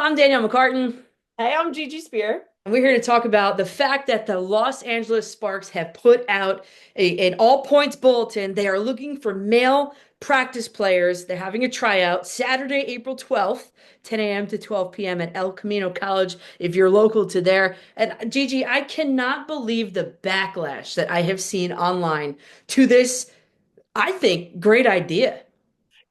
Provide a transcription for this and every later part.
I'm Danielle McCartan, Hey, I'm Gigi Speer. and we're here to talk about the fact that the Los Angeles Sparks have put out an all points bulletin. They are looking for male practice players. They're having a tryout Saturday, April 12th, 10 a.m. to 12 p.m. at El Camino College if you're local to there. And Gigi, I cannot believe the backlash that I have seen online to this, I think, great idea.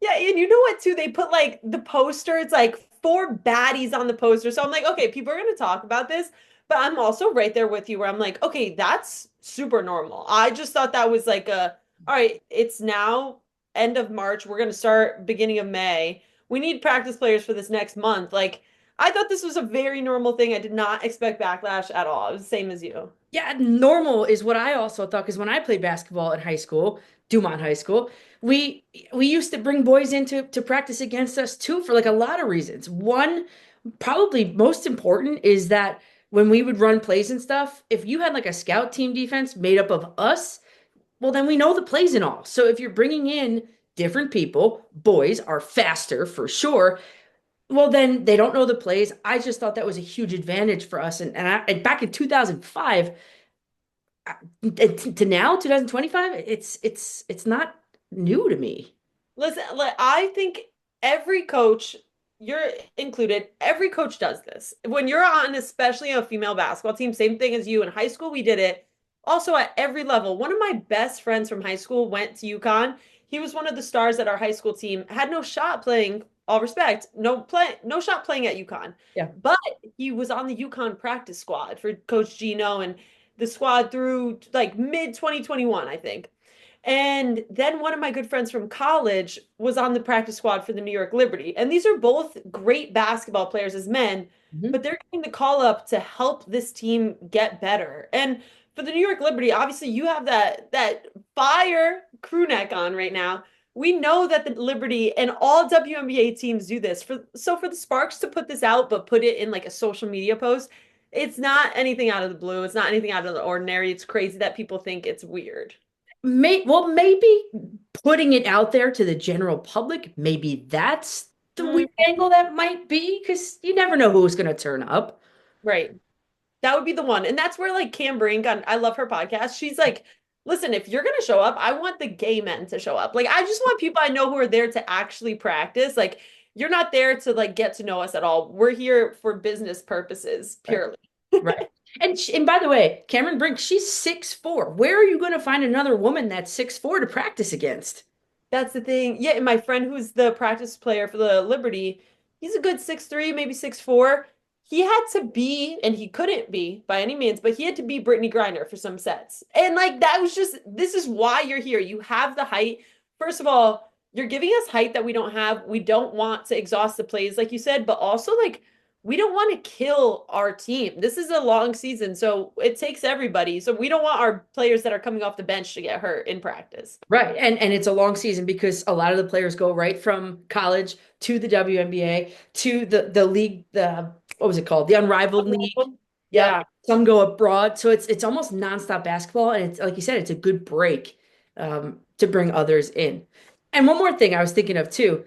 Yeah, and you know what, too? They put like the poster, it's like four baddies on the poster. So I'm like, okay, people are going to talk about this, but I'm also right there with you where I'm like, okay, that's super normal. I just thought that was like all right, it's now end of March. We're going to start beginning of May. We need practice players for this next month. Like, I thought this was a very normal thing. I did not expect backlash at all. It was the same as you. Yeah, normal is what I also thought because when I played basketball in high school, Dumont High School, we we used to bring boys in to practice against us too for like a lot of reasons. One, probably most important is that when we would run plays and stuff, if you had like a scout team defense made up of us, well then we know the plays and all. So if you're bringing in different people, boys are faster for sure. Well, then they don't know the plays. I just thought that was a huge advantage for us. And back in 2005, to now 2025, it's not new to me. Listen, like, I think every coach, you're included, every coach does this. When you're on, especially a female basketball team, same thing as you in high school, we did it. Also at every level. One of my best friends from high school went to UConn. He was one of the stars at our high school team, had no shot playing, all respect, no shot playing at UConn. Yeah. But he was on the UConn practice squad for Coach Gino and the squad through like mid 2021, I think. And then one of my good friends from college was on the practice squad for the New York Liberty. And these are both great basketball players as men, Mhm. but they're getting the call up to help this team get better. And for the New York Liberty, obviously you have that fire crew neck on right now. We know that the Liberty and all WNBA teams do this. For the Sparks to put this out, but put it in like a social media post, it's not anything out of the blue. It's not anything out of the ordinary. It's crazy that people think it's weird. Maybe putting it out there to the general public, maybe that's the Mm, weird angle that might be, because you never know who's going to turn up. right. That would be the one. And that's where like Cam Brink on I love her podcast. She's like, listen, if you're gonna show up, I want the gay men to show up. Like I just want people I know who are there to actually practice. Like you're not there to like get to know us at all. We're here for business purposes Right. purely. Right. And by the way, Cameron Brink, she's 6'4". Where are you going to find another woman that's 6'4" to practice against? That's the thing. Yeah, and my friend who's the practice player for the Liberty, he's a good 6'3", maybe 6'4". He had to be, and he couldn't be by any means, but he had to be Brittany Griner for some sets. And like that was just this is why you're here. You have the height. First of all, you're giving us height that we don't have. We don't want to exhaust the plays, like you said, but also like we don't want to kill our team. This is a long season, so it takes everybody. So we don't want our players that are coming off the bench to get hurt in practice. Right. And it's a long season because a lot of the players go right from college to the WNBA to the league, the what was it called? The Unrivaled League. Yep. Yeah. Some go abroad. So it's almost nonstop basketball. And it's like you said, it's a good break to bring others in. And one more thing I was thinking of too.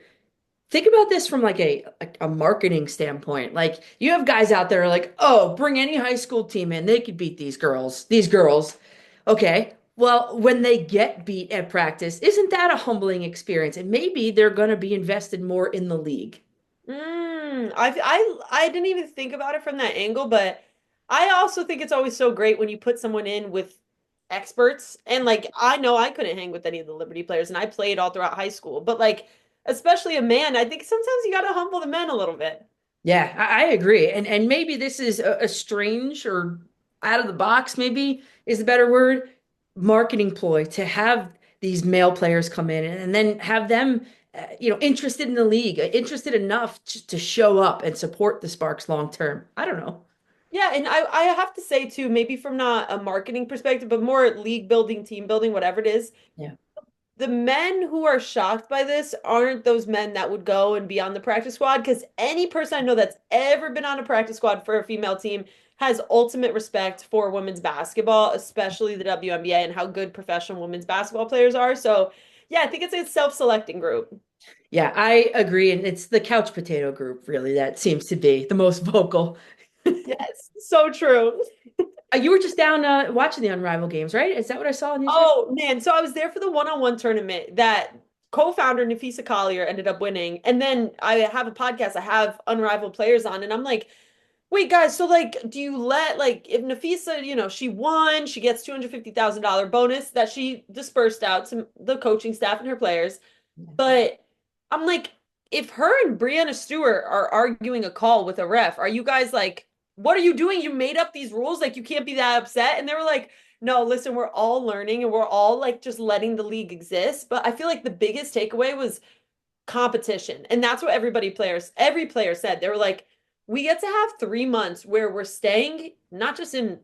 Think about this from like a marketing standpoint. Like you have guys out there like, oh, bring any high school team in. They could beat these girls. These girls. Okay. Well, when they get beat at practice, isn't that a humbling experience? And maybe they're going to be invested more in the league. I didn't even think about it from that angle, but I also think it's always so great when you put someone in with experts. And like I know I couldn't hang with any of the Liberty players, and I played all throughout high school, but like especially a man, I think sometimes you got to humble the men a little bit. Yeah, I agree. And maybe this is a strange or out of the box, maybe is the better word, marketing ploy to have these male players come in and then have them, interested in the league, interested enough to show up and support the Sparks long term. I don't know. Yeah, and I have to say too, maybe from not a marketing perspective, but more league building, team building, whatever it is, Yeah. the men who are shocked by this aren't those men that would go and be on the practice squad because any person I know that's ever been on a practice squad for a female team has ultimate respect for women's basketball, especially the WNBA and how good professional women's basketball players are. So, yeah, I think it's a self-selecting group. Yeah, I agree. And it's the couch potato group, really, that seems to be the most vocal. Yes, so true. You were just down watching the Unrivaled games, right? Is that what I saw on Instagram? Oh man, so I was there for the one-on-one tournament that co-founder Nafisa Collier ended up winning. And then I have a podcast, I have Unrivaled Players on, and I'm like, wait, guys, so like, do you let like if Nafisa, she won, she gets $250,000 bonus that she dispersed out to the coaching staff and her players. But I'm like, if her and Brianna Stewart are arguing a call with a ref, are you guys like, what are you doing? You made up these rules, like you can't be that upset. And they were like, no, listen, we're all learning and we're all like just letting the league exist. But I feel like the biggest takeaway was competition. And that's what every player said. They were like, we get to have 3 months where we're staying not just in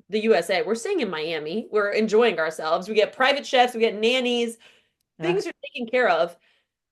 the USA, we're staying in Miami. We're enjoying ourselves. We get private chefs, we get nannies, Yeah. things are taken care of.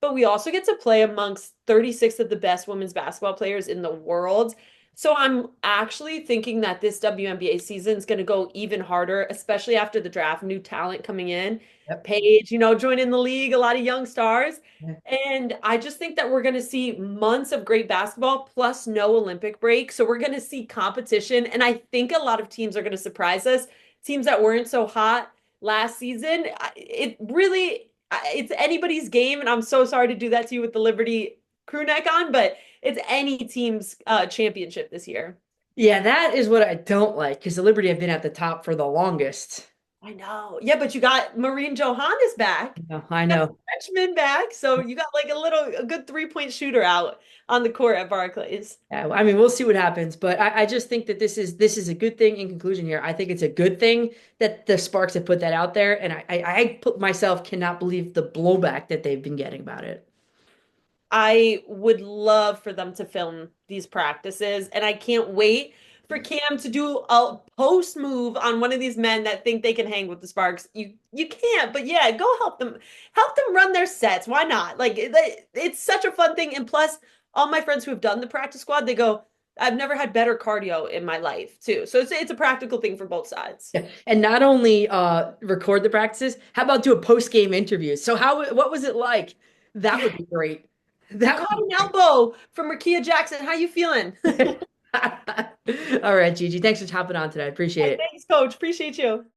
But we also get to play amongst 36 of the best women's basketball players in the world. So I'm actually thinking that this WNBA season is going to go even harder, especially after the draft, new talent coming in. Yep. Paige, joining the league, a lot of young stars. Yeah. And I just think that we're going to see months of great basketball plus no Olympic break. So we're going to see competition. And I think a lot of teams are going to surprise us. Teams that weren't so hot last season. It really, it's anybody's game. And I'm so sorry to do that to you with the Liberty crew neck on, but it's any team's championship this year. Yeah, that is what I don't like because the Liberty have been at the top for the longest. I know. Yeah, but you got Maureen Johannes back. No, I You got the know. freshman back. So you got like a good 3-point shooter out on the court at Barclays. Yeah, I mean, we'll see what happens, but I just think that this is a good thing in conclusion here. I think it's a good thing that the Sparks have put that out there, and I put myself cannot believe the blowback that they've been getting about it. I would love for them to film these practices, and I can't wait for Cam to do a post move on one of these men that think they can hang with the Sparks. You can't, but yeah, go help them run their sets. Why not? Like it's such a fun thing, and plus, all my friends who have done the practice squad, they go, "I've never had better cardio in my life, too." So it's a practical thing for both sides. Yeah. And not only record the practices, how about do a post-game interview? So what was it like? That would Yeah, be great. you That would caught be an elbow from Rakia Jackson. How you feeling? great. All right, Gigi. Thanks for hopping on today. I appreciate it. Thanks, Coach. Appreciate you.